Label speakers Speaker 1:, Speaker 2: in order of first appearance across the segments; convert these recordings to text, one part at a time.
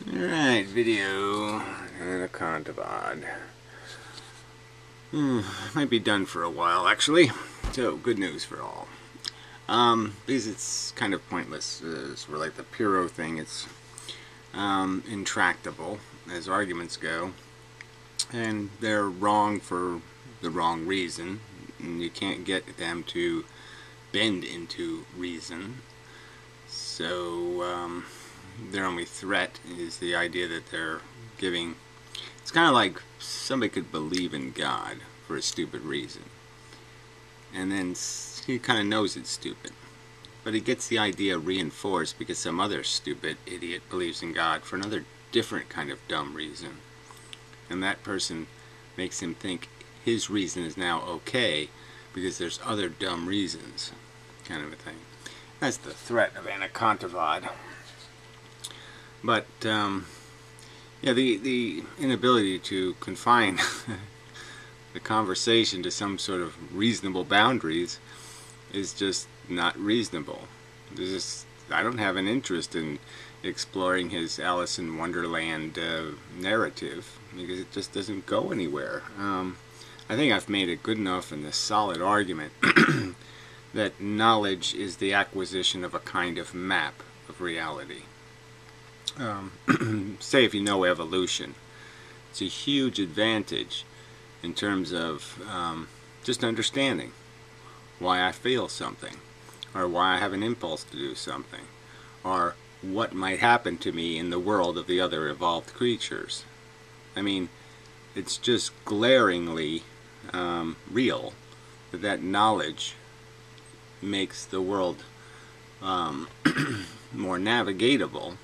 Speaker 1: Alright, video. Anekantavad. Might be done for a while, actually. So, good news for all. Because it's kind of pointless. It's like the Puro thing. It's intractable, as arguments go. And they're wrong for the wrong reason. And you can't get them to bend into reason. So, their only threat is the idea that they're giving. It's kind of like somebody could believe in God for a stupid reason, and then he kind of knows it's stupid, but he gets the idea reinforced because some other stupid idiot believes in God for another different kind of dumb reason, and that person makes him think his reason is now okay because there's other dumb reasons, kind of a thing. That's the threat of Anekantavad. But yeah, the inability to confine the conversation to some sort of reasonable boundaries is just not reasonable. I don't have an interest in exploring his Alice in Wonderland narrative because it just doesn't go anywhere. I think I've made a good enough and a solid argument that knowledge is the acquisition of a kind of map of reality. Say if you know evolution, it's a huge advantage in terms of just understanding why I feel something, or why I have an impulse to do something, or what might happen to me in the world of the other evolved creatures. I mean, it's just glaringly real that knowledge makes the world more navigatable.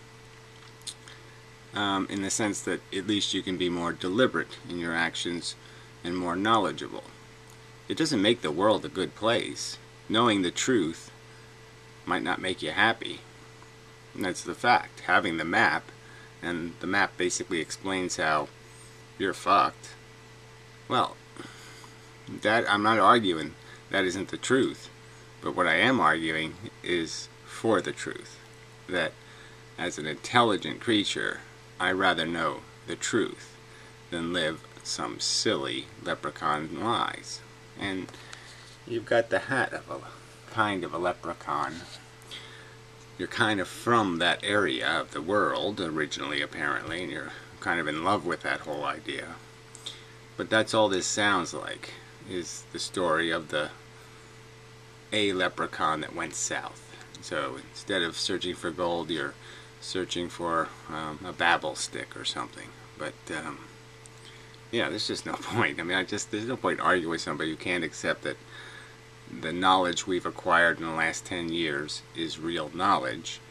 Speaker 1: In the sense that at least you can be more deliberate in your actions and more knowledgeable. It doesn't make the world a good place. Knowing the truth might not make you happy. And that's the fact. Having the map, and the map basically explains how you're fucked. Well, that I'm not arguing that isn't the truth. But what I am arguing is for the truth. That as an intelligent creature, I rather know the truth than live some silly leprechaun lies. And you've got the hat of a kind of a leprechaun. You're kind of from that area of the world originally, apparently, and you're kind of in love with that whole idea. But that's all this sounds like, is the story of a leprechaun that went south. So instead of searching for gold, you're searching for a babble stick or something. But yeah, there's just no point. I mean, there's no point arguing with somebody who can't accept that the knowledge we've acquired in the last 10 years is real knowledge,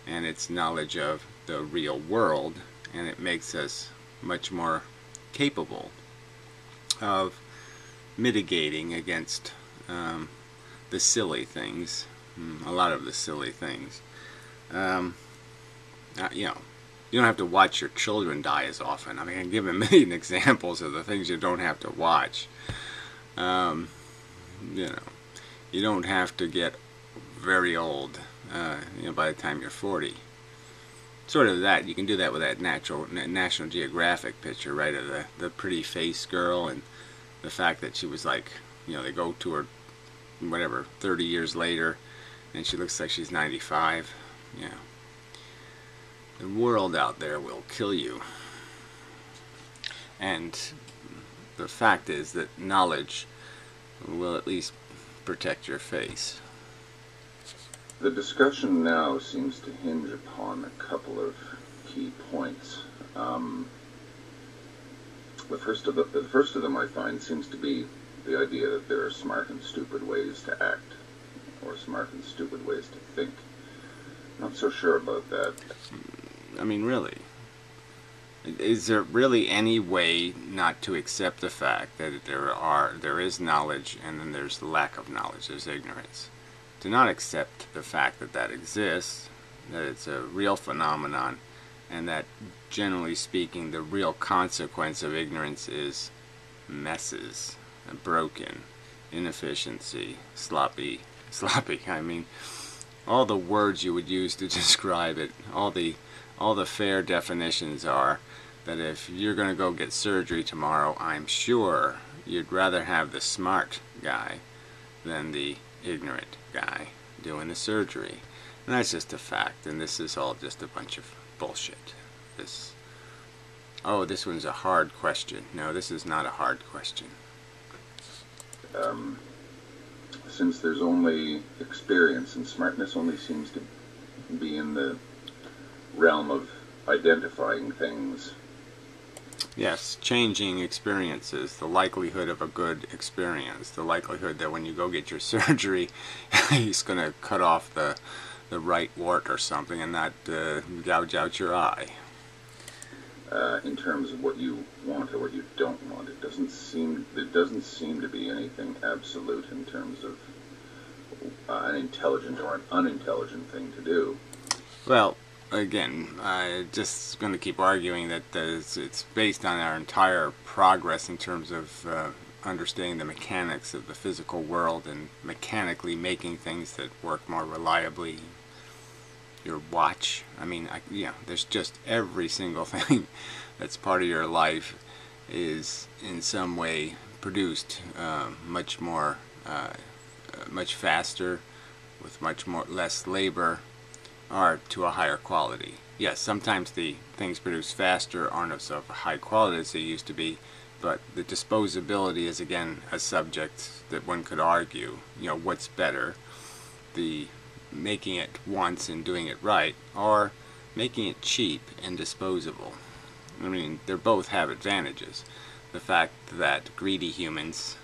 Speaker 1: and it's knowledge of the real world, and it makes us much more capable of mitigating against the silly things, a lot of the silly things. You know, you don't have to watch your children die as often. I mean, I can give a million examples of the things you don't have to watch. You know, you don't have to get very old, you know, by the time you're 40. Sort of that. You can do that with that National Geographic picture, right, of the pretty face girl, and the fact that she was like, you know, they go to her, whatever, 30 years later, and she looks like she's 95. You know. The world out there will kill you. And the fact is that knowledge will at least protect your face.
Speaker 2: The discussion now seems to hinge upon a couple of key points. The first of them I find seems to be the idea that there are smart and stupid ways to act, or smart and stupid ways to think. Not so sure about that.
Speaker 1: I mean, really, is there really any way not to accept the fact that there is knowledge, and then there's the lack of knowledge, there's ignorance? To not accept the fact that that exists, that it's a real phenomenon, and that, generally speaking, the real consequence of ignorance is messes, broken, inefficiency, sloppy, I mean, all the words you would use to describe it, all the all the fair definitions are that if you're going to go get surgery tomorrow, I'm sure you'd rather have the smart guy than the ignorant guy doing the surgery. And that's just a fact, and this is all just a bunch of bullshit. Oh, this one's a hard question. No, this is not a hard question.
Speaker 2: Since there's only experience, and smartness only seems to be in the realm of identifying things.
Speaker 1: Yes, changing experiences, the likelihood of a good experience, the likelihood that when you go get your surgery, he's going to cut off the right wart or something and not gouge out your eye.
Speaker 2: In terms of what you want or what you don't want, there doesn't seem to be anything absolute in terms of an intelligent or an unintelligent thing to do.
Speaker 1: Well, again, I'm just going to keep arguing that it's based on our entire progress in terms of understanding the mechanics of the physical world and mechanically making things that work more reliably. Your watch, I mean, there's just every single thing that's part of your life is in some way produced much faster, with less labor, or to a higher quality. Yes, sometimes the things produced faster aren't of so high quality as they used to be, but the disposability is again a subject that one could argue. What's better, the making it once and doing it right, or making it cheap and disposable? I mean, they both have advantages. The fact that greedy humans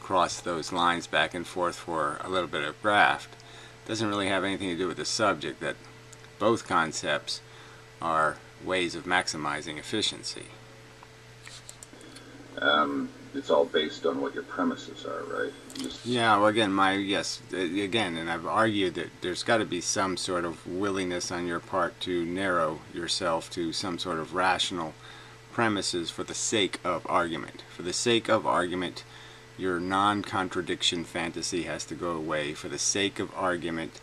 Speaker 1: cross those lines back and forth for a little bit of graft doesn't really have anything to do with the subject, that both concepts are ways of maximizing efficiency.
Speaker 2: It's all based on what your premises are, right?
Speaker 1: Yeah, well, again, and I've argued that there's got to be some sort of willingness on your part to narrow yourself to some sort of rational premises for the sake of argument. For the sake of argument, your non-contradiction fantasy has to go away. For the sake of argument,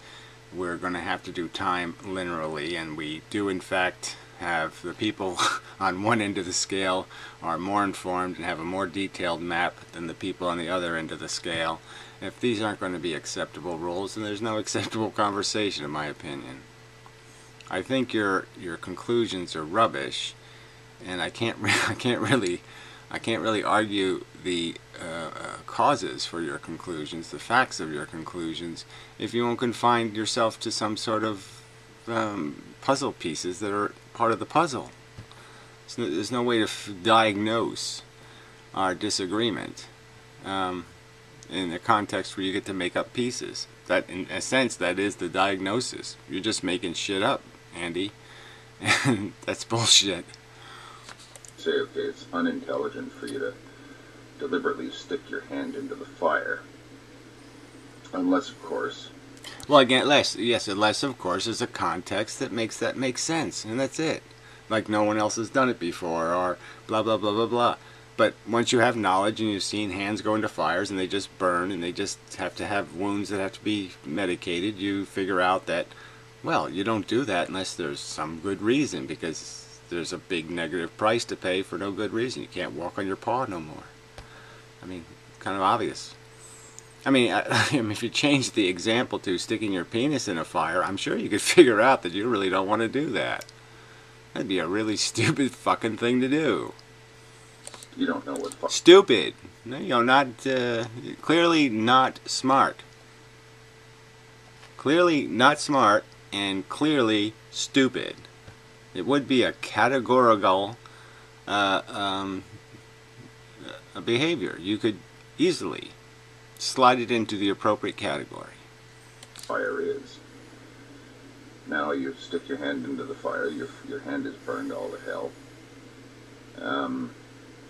Speaker 1: we're going to have to do time linearly, and we do in fact have the people on one end of the scale are more informed and have a more detailed map than the people on the other end of the scale. If these aren't going to be acceptable rules, then there's no acceptable conversation, in my opinion. I think your conclusions are rubbish, and I can't really argue the causes for your conclusions, the facts of your conclusions, if you won't confine yourself to some sort of puzzle pieces that are part of the puzzle. There's no way to diagnose our disagreement in a context where you get to make up pieces. That, in a sense, that is the diagnosis. You're just making shit up, Andy, and that's bullshit.
Speaker 2: Say, okay, it's unintelligent for you to deliberately stick your hand into the fire, unless, of course.
Speaker 1: Well, again, unless, of course, is a context that makes that make sense, and that's it. Like no one else has done it before, or blah, blah, blah, blah, blah. But once you have knowledge and you've seen hands go into fires and they just burn and they just have to have wounds that have to be medicated, you figure out that, well, you don't do that unless there's some good reason, because there's a big negative price to pay for no good reason. You can't walk on your paw no more. I mean, kind of obvious. I mean, if you change the example to sticking your penis in a fire, I'm sure you could figure out that you really don't want to do that. That'd be a really stupid fucking thing to do.
Speaker 2: You don't know what
Speaker 1: stupid. Not clearly not smart. Clearly not smart and clearly stupid. It would be a categorical behavior. You could easily slide it into the appropriate category.
Speaker 2: Fire is. Now you stick your hand into the fire, your hand is burned all to hell.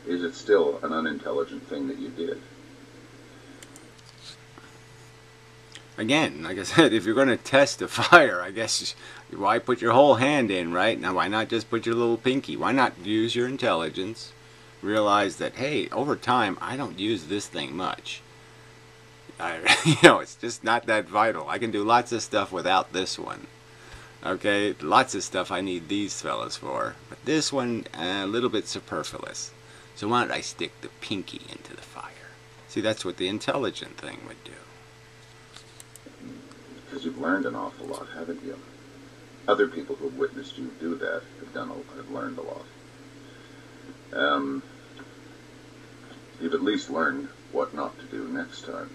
Speaker 2: Is it still an unintelligent thing that you did?
Speaker 1: Again, like I said, if you're going to test a fire, I guess why put your whole hand in, right? Now, why not just put your little pinky? Why not use your intelligence? Realize that, hey, over time, I don't use this thing much. It's just not that vital. I can do lots of stuff without this one. Okay, lots of stuff I need these fellas for. But this one, a little bit superfluous. So why don't I stick the pinky into the fire? See, that's what the intelligent thing would do.
Speaker 2: Because you've learned an awful lot, haven't you? Other people who have witnessed you do that have learned a lot. You've at least learned what not to do next time.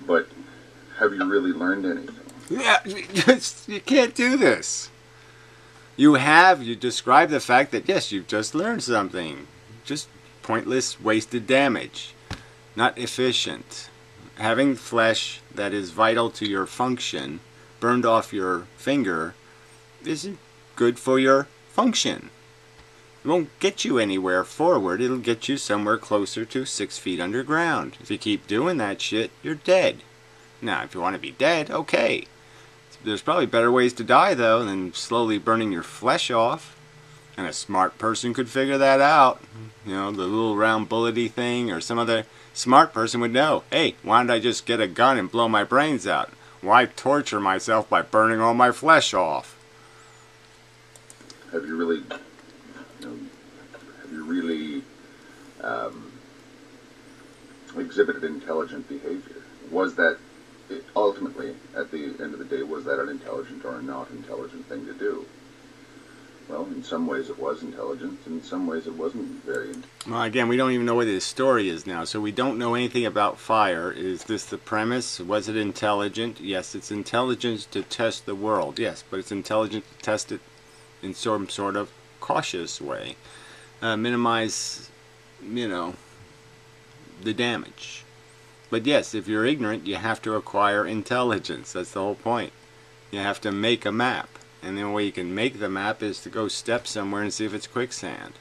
Speaker 2: But have you really learned anything?
Speaker 1: Yeah, you can't do this. You describe the fact that, yes, you've just learned something. Just pointless, wasted damage. Not efficient. Having flesh that is vital to your function burned off your finger isn't good for your function. It won't get you anywhere forward. It'll get you somewhere closer to 6 feet underground. If you keep doing that shit, you're dead. Now, if you want to be dead, okay. There's probably better ways to die, though, than slowly burning your flesh off. And a smart person could figure that out. You know, the little round bullety thing, or some other smart person would know. Hey, why don't I just get a gun and blow my brains out? Why torture myself by burning all my flesh off?
Speaker 2: Have you really exhibited intelligent behavior? Was that ultimately, at the end of the day, was that an intelligent or a not intelligent thing to do? Well, in some ways it was intelligent, in some ways it wasn't very intelligent.
Speaker 1: Well, again, we don't even know what the story is now, so we don't know anything about fire. Is this the premise? Was it intelligent? Yes, it's intelligent to test the world, yes, but it's intelligent to test it in some sort of cautious way. Minimize, the damage. But yes, if you're ignorant, you have to acquire intelligence. That's the whole point. You have to make a map. And the only way you can make the map is to go step somewhere and see if it's quicksand.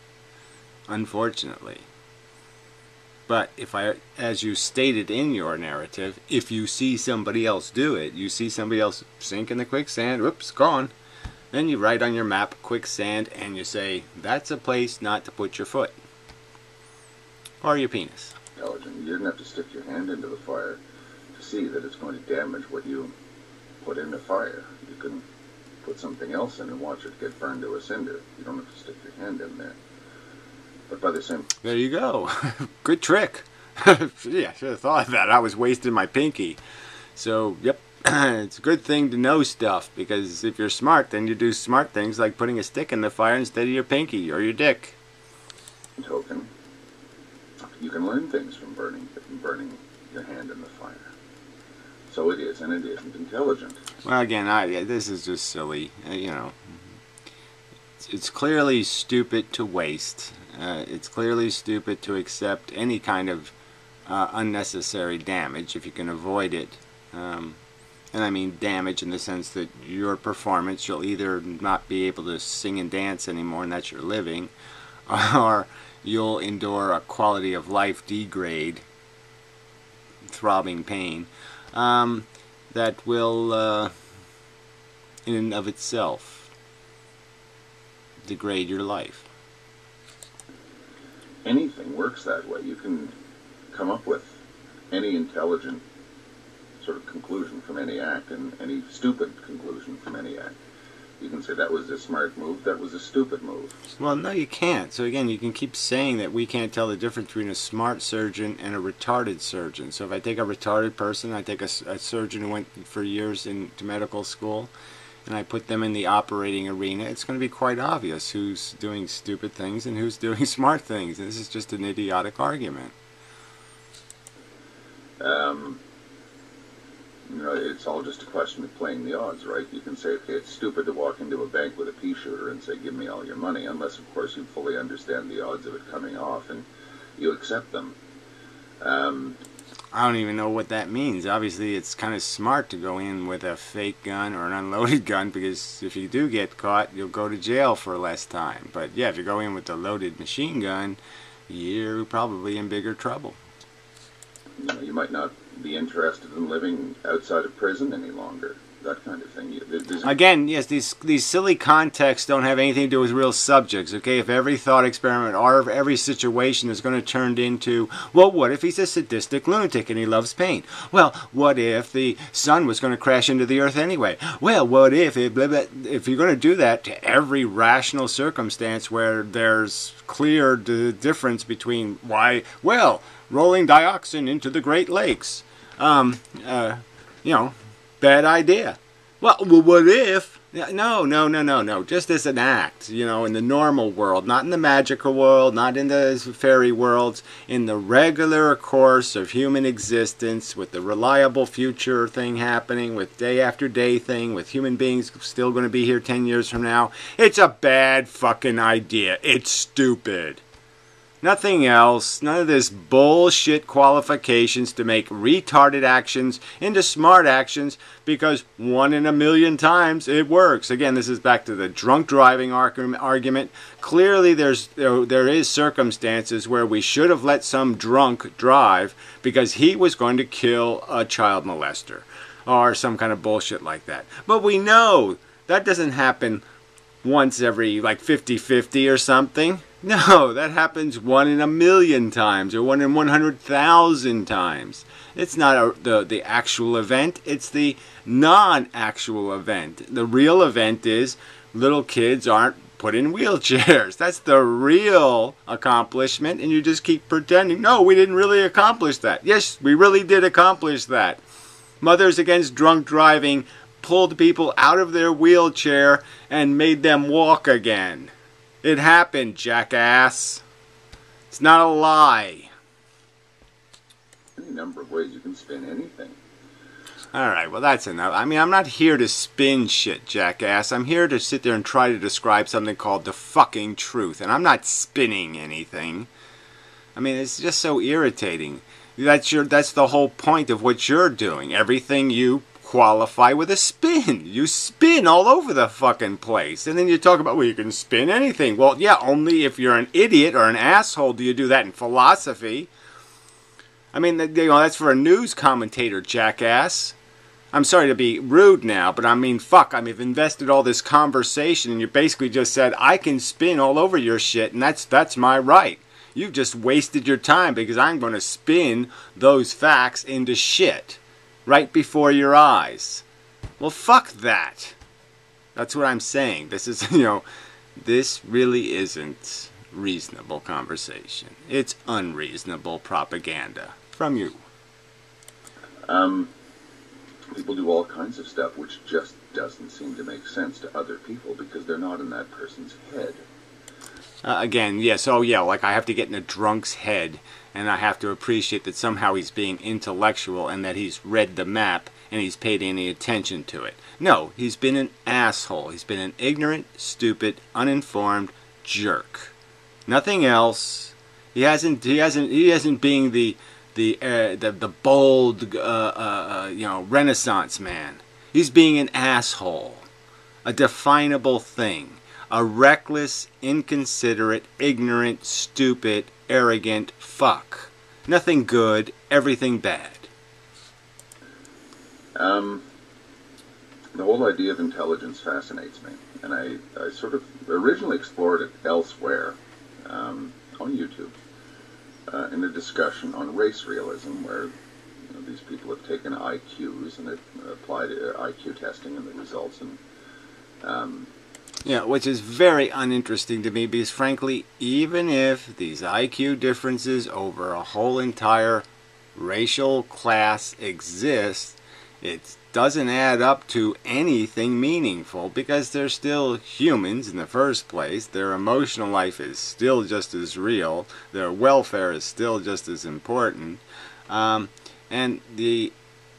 Speaker 1: Unfortunately. But as you stated in your narrative, if you see somebody else do it, you see somebody else sink in the quicksand, whoops, gone. Then you write on your map quicksand and you say, that's a place not to put your foot. Or your penis.
Speaker 2: Intelligent. You didn't have to stick your hand into the fire to see that it's going to damage what you put in the fire. You can put something else in and watch it get burned to a cinder. You don't have to stick your hand in there. But by the same...
Speaker 1: There you go. Good trick. Yeah, I should have thought of that. I was wasting my pinky. So, yep. It's a good thing to know stuff, because if you're smart, then you do smart things like putting a stick in the fire instead of your pinky or your dick.
Speaker 2: Token. You can learn things from burning your hand in the fire. So it is, and it isn't intelligent.
Speaker 1: Well, again, this is just silly. It's clearly stupid to waste. It's clearly stupid to accept any kind of unnecessary damage if you can avoid it. And I mean damage in the sense that your performance, you'll either not be able to sing and dance anymore, and that's your living, or you'll endure a quality of life degrade, throbbing pain, that will, in and of itself, degrade your life.
Speaker 2: Anything works that way. You can come up with any intelligent sort of conclusion from any act, and any stupid conclusion from any act. You can say that was a smart move, that was a stupid move.
Speaker 1: Well, no, you can't. So again, you can keep saying that we can't tell the difference between a smart surgeon and a retarded surgeon. So if I take a retarded person, I take a surgeon who went for years into medical school, and I put them in the operating arena, it's going to be quite obvious who's doing stupid things and who's doing smart things. And this is just an idiotic argument.
Speaker 2: It's all just a question of playing the odds, right? You can say, okay, it's stupid to walk into a bank with a pea shooter and say, give me all your money, unless, of course, you fully understand the odds of it coming off and you accept them.
Speaker 1: I don't even know what that means. Obviously, it's kind of smart to go in with a fake gun or an unloaded gun, because if you do get caught, you'll go to jail for less time. But yeah, if you go in with a loaded machine gun, you're probably in bigger trouble.
Speaker 2: You might not be interested in living outside of prison any longer. that kind of thing.
Speaker 1: Again, yes, these silly contexts don't have anything to do with real subjects, okay? If every thought experiment or every situation is going to turn into, well, what if he's a sadistic lunatic and he loves pain? Well, what if the sun was going to crash into the earth anyway? Well, what if you're going to do that to every rational circumstance where there's clear difference between why, well, rolling dioxin into the Great Lakes, bad idea. Well, what if? No. Just as an act, in the normal world, not in the magical world, not in the fairy worlds, in the regular course of human existence, with the reliable future thing happening, with day after day thing, with human beings still going to be here 10 years from now. It's a bad fucking idea. It's stupid. Nothing else. None of this bullshit qualifications to make retarded actions into smart actions because 1 in a million times it works. Again, this is back to the drunk driving argument. Clearly there is circumstances where we should have let some drunk drive because he was going to kill a child molester or some kind of bullshit like that. But we know that doesn't happen once every 50-50 or something. No, that happens 1 in a million times or 1 in 100,000 times. It's not the actual event, it's the non-actual event. The real event is little kids aren't put in wheelchairs. That's the real accomplishment, and you just keep pretending, no, we didn't really accomplish that. Yes, we really did accomplish that. Mothers Against Drunk Driving pulled people out of their wheelchair and made them walk again. It happened, jackass. It's not a lie.
Speaker 2: Any number of ways you can spin anything.
Speaker 1: Alright, well that's enough. I mean, I'm not here to spin shit, jackass. I'm here to sit there and try to describe something called the fucking truth. And I'm not spinning anything. I mean, it's just so irritating. That's the whole point of what you're doing. Everything you qualify with a spin. You spin all over the fucking place. And then you talk about, well, you can spin anything. Well, yeah, only if you're an idiot or an asshole do you do that in philosophy. I mean, that's for a news commentator, jackass. I'm sorry to be rude now, but I mean, fuck, I've invested all this conversation and you basically just said, I can spin all over your shit and that's my right. You've just wasted your time because I'm going to spin those facts into shit. Right before your eyes. Well, fuck that. That's what I'm saying. This is, this really isn't reasonable conversation. It's unreasonable propaganda from you.
Speaker 2: People do all kinds of stuff which just doesn't seem to make sense to other people because they're not in that person's head.
Speaker 1: Again, yes, like I have to get in a drunk's head and I have to appreciate that somehow he's being intellectual and that he's read the map and he's paid any attention to it. No, he's been an asshole. He's been an ignorant, stupid, uninformed jerk. Nothing else. He hasn't being the bold, Renaissance man. He's being an asshole, a definable thing. A reckless, inconsiderate, ignorant, stupid, arrogant fuck. Nothing good, everything bad.
Speaker 2: The whole idea of intelligence fascinates me. And I sort of originally explored it elsewhere, on YouTube, in a discussion on race realism, where these people have taken IQs and they've applied IQ testing and the results, and
Speaker 1: yeah, which is very uninteresting to me because, frankly, even if these IQ differences over a whole entire racial class exist, it doesn't add up to anything meaningful because they're still humans in the first place. Their emotional life is still just as real. Their welfare is still just as important. And the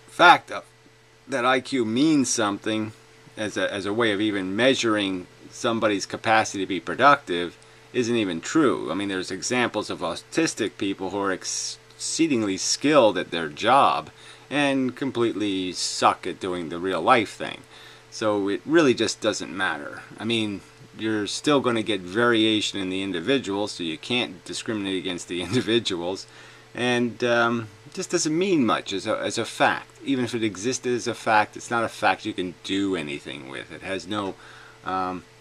Speaker 1: fact that IQ means something as a way of even measuring somebody's capacity to be productive isn't even true. I mean, there's examples of autistic people who are exceedingly skilled at their job and completely suck at doing the real life thing. So it really just doesn't matter. I mean, you're still going to get variation in the individuals, so you can't discriminate against the individuals. And just doesn't mean much as a fact. Even if it existed as a fact, it's not a fact you can do anything with. It has no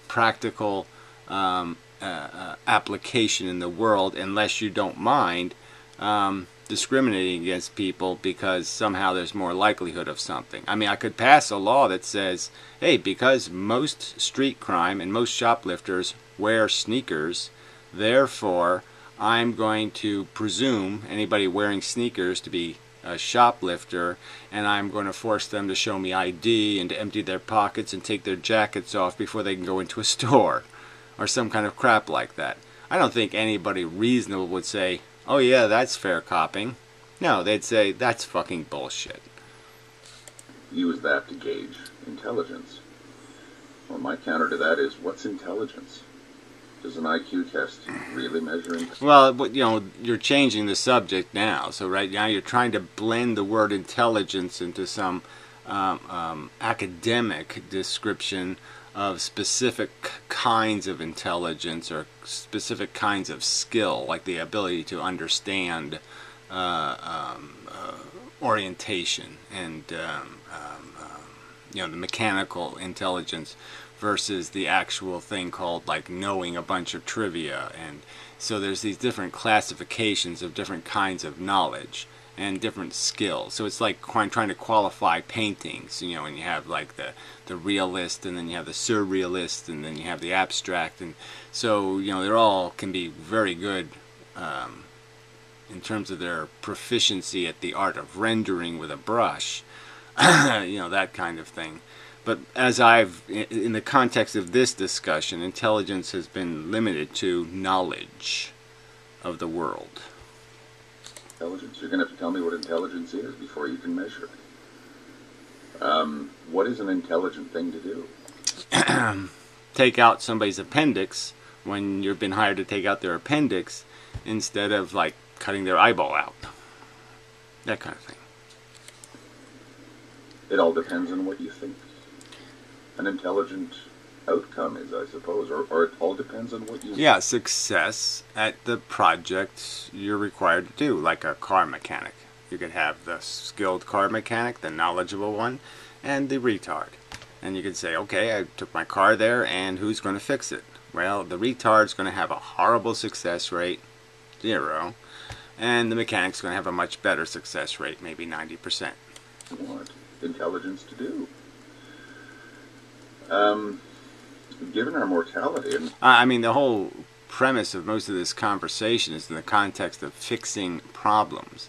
Speaker 1: practical application in the world unless you don't mind discriminating against people because somehow there's more likelihood of something. I mean, I could pass a law that says, hey, because most street crime and most shoplifters wear sneakers, therefore I'm going to presume anybody wearing sneakers to be a shoplifter, and I'm going to force them to show me ID and to empty their pockets and take their jackets off before they can go into a store, or some kind of crap like that. I don't think anybody reasonable would say, oh yeah, that's fair copping. No, they'd say, that's fucking bullshit.
Speaker 2: Use that to gauge intelligence. Well, my counter to that is, what's intelligence? Does an IQ test really measure intelligence?
Speaker 1: Well, but, you know, you're changing the subject now. So right now you're trying to blend the word intelligence into some academic description of specific kinds of intelligence or specific kinds of skill, like the ability to understand orientation and you know, the mechanical intelligence versus the actual thing called like knowing a bunch of trivia. And so there's these different classifications of different kinds of knowledge and different skills. So it's like trying to qualify paintings, you know, and you have like the realist, and then you have the surrealist, and then you have the abstract. And so, you know, they're all can be very good in terms of their proficiency at the art of rendering with a brush, you know, that kind of thing. But as in the context of this discussion, intelligence has been limited to knowledge of the world.
Speaker 2: Intelligence? You're going to have to tell me what intelligence is before you can measure it. What is an intelligent thing to do?
Speaker 1: Take out somebody's appendix when you've been hired to take out their appendix instead of like cutting their eyeball out. That kind of thing.
Speaker 2: It all depends on what you think an intelligent outcome is, I suppose, or it all depends on what you...
Speaker 1: Yeah, success at the project you're required to do, like a car mechanic. You could have the skilled car mechanic, the knowledgeable one, and the retard. And you could say, okay, I took my car there, and who's going to fix it? Well, the retard's going to have a horrible success rate, 0, and the mechanic's going to have a much better success rate, maybe 90%.
Speaker 2: What intelligence to do? Given our mortality...
Speaker 1: I mean, the whole premise of most of this conversation is in the context of fixing problems.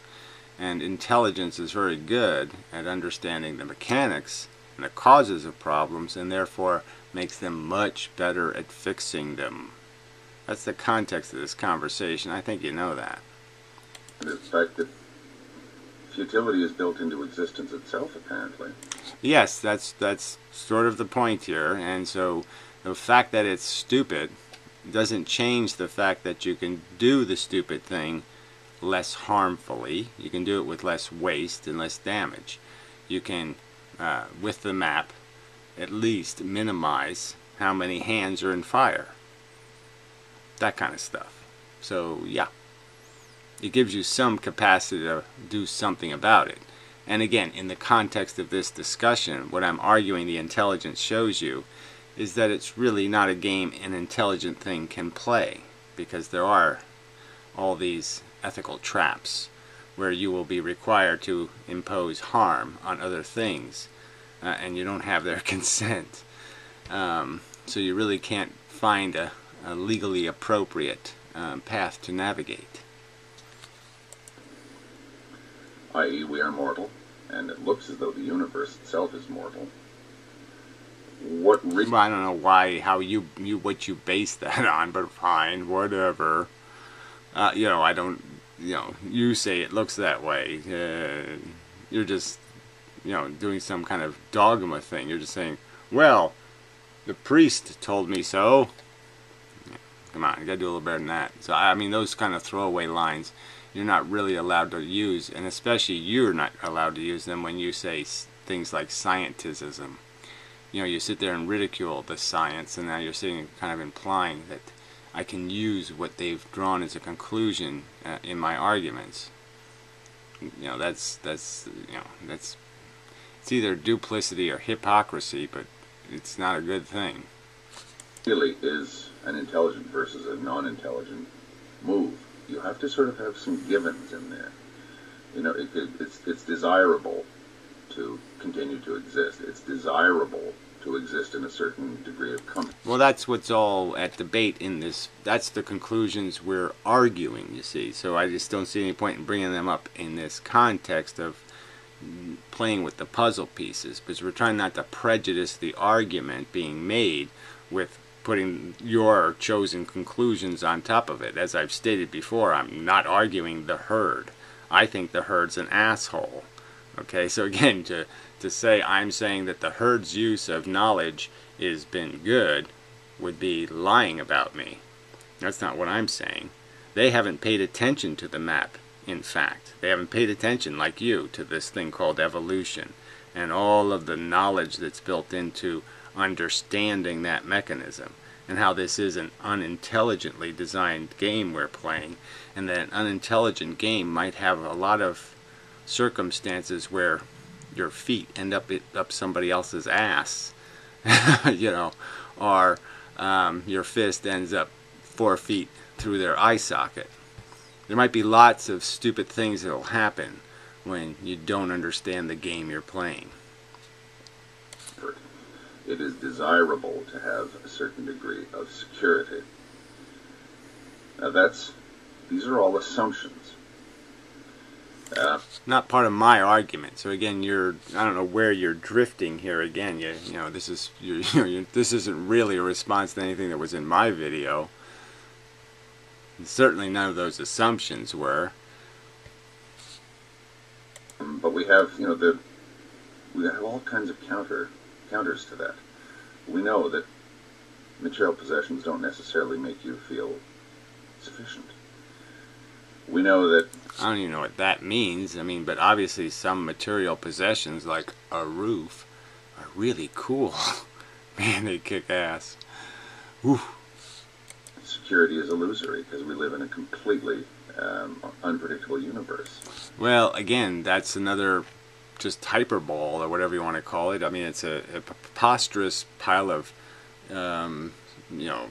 Speaker 1: And intelligence is very good at understanding the mechanics and the causes of problems, and therefore makes them much better at fixing them. That's the context of this conversation. I think you know that.
Speaker 2: And the fact that futility is built into existence itself, apparently.
Speaker 1: Yes, that's sort of the point here. And so the fact that it's stupid doesn't change the fact that you can do the stupid thing less harmfully. You can do it with less waste and less damage. You can, with the map, at least minimize how many hands are in fire. That kind of stuff. So, yeah. It gives you some capacity to do something about it. And again, in the context of this discussion, what I'm arguing the intelligence shows you is that it's really not a game an intelligent thing can play, because there are all these ethical traps where you will be required to impose harm on other things, and you don't have their consent. So you really can't find a legally appropriate path to navigate.
Speaker 2: I.e., we are mortal, and it looks as though the universe itself is mortal. Well,
Speaker 1: I don't know what you base that on, but fine, whatever. You know, I don't. You know, you say it looks that way. You're just, you know, doing some kind of dogma thing. You're just saying, well, the priest told me so. Yeah, come on, you gotta do a little better than that. So I mean, those kind of throwaway lines, you're not really allowed to use, and especially you're not allowed to use them when you say things like scientism. You know, you sit there and ridicule the science, and now you're sitting kind of implying that I can use what they've drawn as a conclusion in my arguments. that's it's either duplicity or hypocrisy, but it's not a good thing.
Speaker 2: Really is an intelligent versus a non-intelligent move. You have to sort of have some givens in there. It's desirable to continue to exist. It's desirable to exist in a certain degree of comfort.
Speaker 1: Well, that's what's all at debate in this. That's the conclusions we're arguing, you see. So I just don't see any point in bringing them up in this context of playing with the puzzle pieces, because we're trying not to prejudice the argument being made with putting your chosen conclusions on top of it. As I've stated before, I'm not arguing the herd. I think the herd's an asshole. Okay, so again, to say I'm saying that the herd's use of knowledge has been good would be lying about me. That's not what I'm saying. They haven't paid attention to the map, in fact. They haven't paid attention, like you, to this thing called evolution and all of the knowledge that's built into understanding that mechanism, and how this is an unintelligently designed game we're playing, and that an unintelligent game might have a lot of circumstances where your feet end up somebody else's ass, or your fist ends up 4 feet through their eye socket. There might be lots of stupid things that will happen when you don't understand the game you're playing.
Speaker 2: It is desirable to have a certain degree of security. Now these are all assumptions.
Speaker 1: Not part of my argument. So again, I don't know where you're drifting here again. This isn't really a response to anything that was in my video. And certainly none of those assumptions were.
Speaker 2: But we have, we have all kinds of counters to that. We know that material possessions don't necessarily make you feel sufficient. We know that...
Speaker 1: I don't even know what that means. I mean, but obviously some material possessions, like a roof, are really cool. Man, they kick ass. Whew.
Speaker 2: Security is illusory because we live in a completely unpredictable universe.
Speaker 1: Well, again, that's another just hyperbole or whatever you want to call it. I mean, it's a preposterous pile of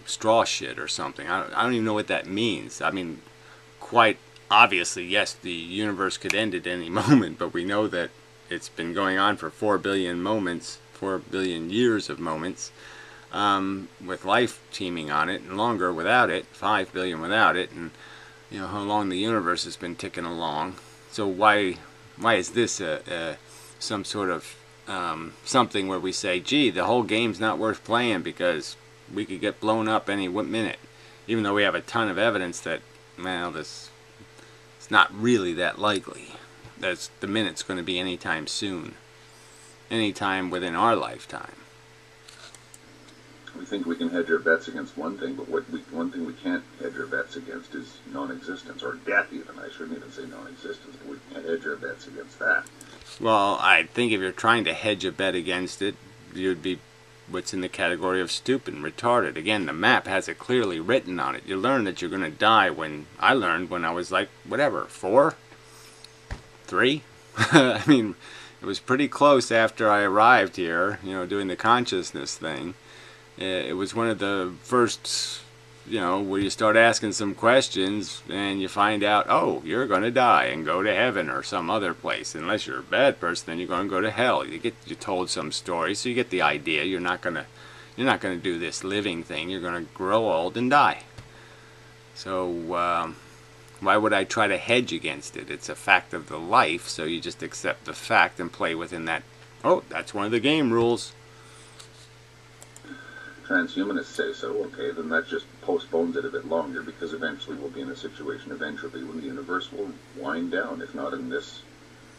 Speaker 1: straw shit or something. I don't even know what that means. I mean, quite obviously, yes, the universe could end at any moment, but we know that it's been going on for 4 billion moments, 4 billion years of moments, with life teeming on it, and longer without it, 5 billion without it, and how long the universe has been ticking along. So why is this some sort of something where we say, gee, the whole game's not worth playing because we could get blown up any minute, even though we have a ton of evidence that, well, it's not really that likely. That's the minute's going to be anytime soon, anytime within our lifetime.
Speaker 2: We think we can hedge our bets against one thing, but one thing we can't hedge our bets against is non-existence, or death even. I shouldn't even say non-existence, but we can't hedge our bets against that.
Speaker 1: Well, I think if you're trying to hedge a bet against it, you'd be what's in the category of stupid and retarded. Again, the map has it clearly written on it. You learn that you're going to die I learned when I was like, whatever, 4? 3? I mean, it was pretty close after I arrived here, doing the consciousness thing. It was one of the first, where you start asking some questions and you find out, oh, you're going to die and go to heaven or some other place. Unless you're a bad person, then you're going to go to hell. You told some story, so you get the idea. You're not going to do this living thing. You're going to grow old and die. So why would I try to hedge against it? It's a fact of the life, so you just accept the fact and play within that. Oh, that's one of the game rules.
Speaker 2: Transhumanists say so, okay, then that just postpones it a bit longer, because eventually we'll be in a situation eventually when the universe will wind down, if not in this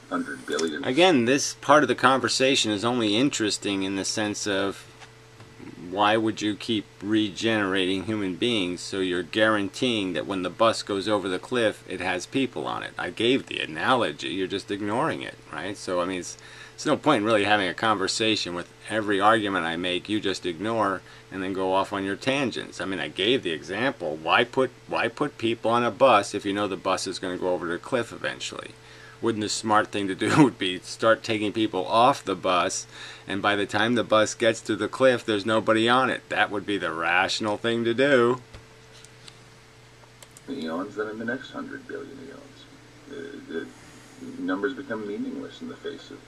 Speaker 2: 100 billion.
Speaker 1: Again, this part of the conversation is only interesting in the sense of why would you keep regenerating human beings so you're guaranteeing that when the bus goes over the cliff it has people on it? I gave the analogy, you're just ignoring it, right? So I mean, it's no point in really having a conversation with every argument I make you just ignore and then go off on your tangents. I mean, I gave the example. Why put people on a bus if you know the bus is going to go over the cliff eventually? wouldn't the smart thing to do would be start taking people off the bus, and by the time the bus gets to the cliff, there's nobody on it? That would be the rational thing to do.
Speaker 2: Eons, then in the next 100 billion eons. The numbers become meaningless in the face of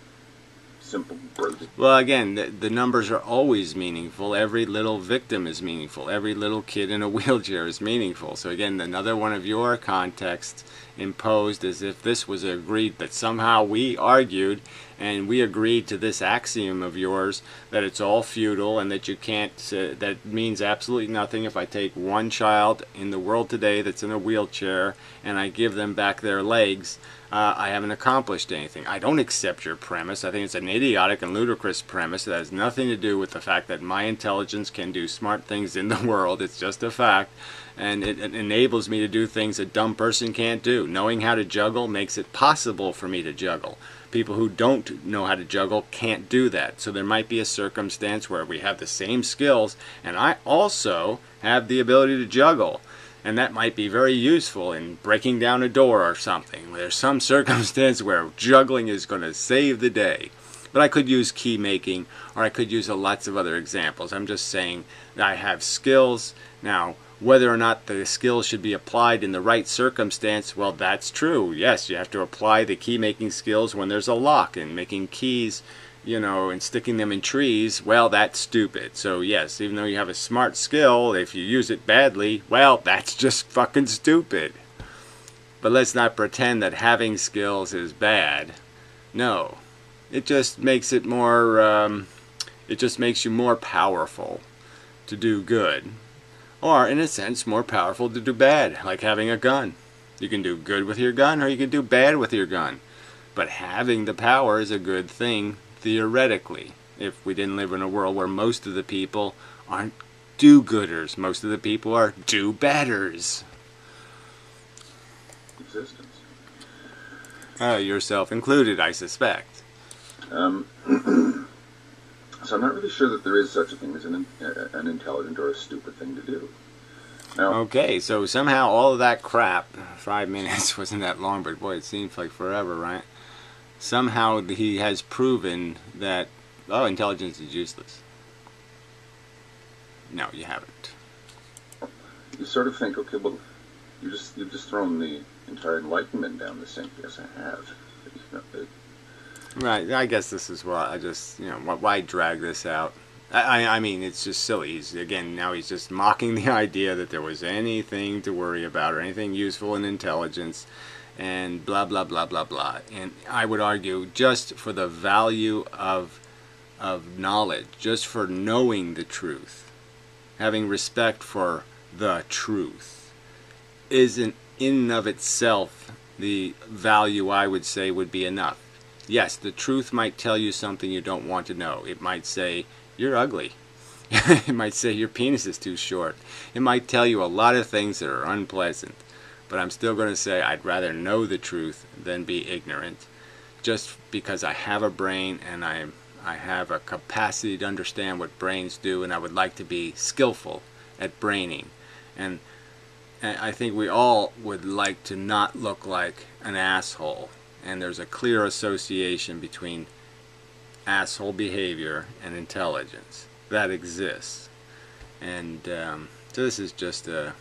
Speaker 2: simple broken.
Speaker 1: Well, again, the numbers are always meaningful. Every little victim is meaningful. Every little kid in a wheelchair is meaningful. So again, another one of your contexts imposed as if this was agreed, that somehow we argued and we agreed to this axiom of yours that it's all futile and that you can't, that means absolutely nothing. If I take one child in the world today that's in a wheelchair and I give them back their legs, I haven't accomplished anything. I don't accept your premise. I think it's an idiotic and ludicrous premise that has nothing to do with the fact that my intelligence can do smart things in the world. It's just a fact, and it enables me to do things a dumb person can't do. Knowing how to juggle makes it possible for me to juggle. People who don't know how to juggle can't do that. So there might be a circumstance where we have the same skills and I also have the ability to juggle. And that might be very useful in breaking down a door or something. There's some circumstance where juggling is going to save the day. But I could use key making, or I could use lots of other examples. I'm just saying that I have skills. Now, whether or not the skills should be applied in the right circumstance, well, that's true. Yes, you have to apply the key making skills when there's a lock, and making keys, you know, and sticking them in trees, well, that's stupid. So yes, even though you have a smart skill, if you use it badly, well, that's just fucking stupid. But let's not pretend that having skills is bad. No. It just makes it more, it just makes you more powerful to do good. Or, in a sense, more powerful to do bad, like having a gun. You can do good with your gun, or you can do bad with your gun. But having the power is a good thing, theoretically, if we didn't live in a world where most of the people aren't do-gooders. Most of the people are do-badders.
Speaker 2: Existence.
Speaker 1: Yourself included, I suspect.
Speaker 2: So I'm not really sure that there is such a thing as an intelligent or a stupid thing to do. Now,
Speaker 1: okay, so somehow all of that crap, 5 minutes wasn't that long, but boy, it seems like forever, right? Somehow he has proven that, oh, intelligence is useless. No, you haven't.
Speaker 2: You sort of think, okay, well, you've just thrown the entire Enlightenment down the sink. Yes, I have.
Speaker 1: Right, I guess this is why I just, you know, why drag this out? I mean, it's just silly. Now he's just mocking the idea that there was anything to worry about or anything useful in intelligence and blah, blah, blah, blah, blah. And I would argue just for the value of knowledge, just for knowing the truth, having respect for the truth, isn't in and of itself the value I would say would be enough. Yes, the truth might tell you something you don't want to know. It might say, you're ugly. It might say your penis is too short. It might tell you a lot of things that are unpleasant. But I'm still going to say I'd rather know the truth than be ignorant. Just because I have a brain and I have a capacity to understand what brains do, and I would like to be skillful at braining. And I think we all would like to not look like an asshole. And there's a clear association between asshole behavior and intelligence. That exists. And so this is just a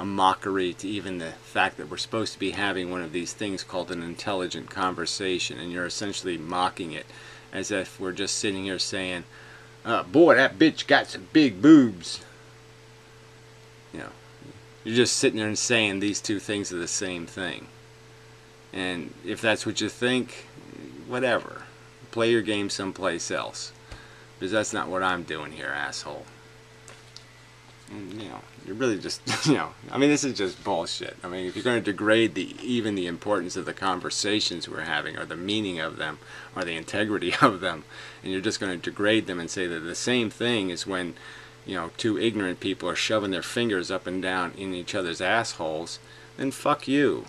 Speaker 1: mockery to even the fact that we're supposed to be having one of these things called an intelligent conversation, and you're essentially mocking it as if we're just sitting here saying, boy, that bitch got some big boobs. You know, you're just sitting there and saying these two things are the same thing. And if that's what you think, whatever. Play your game someplace else. Because that's not what I'm doing here, asshole. And, you know, you're really just, you know, I mean, this is just bullshit. I mean, if you're going to degrade even the importance of the conversations we're having, or the meaning of them, or the integrity of them, and you're just going to degrade them and say that the same thing is when, you know, two ignorant people are shoving their fingers up and down in each other's assholes, then fuck you.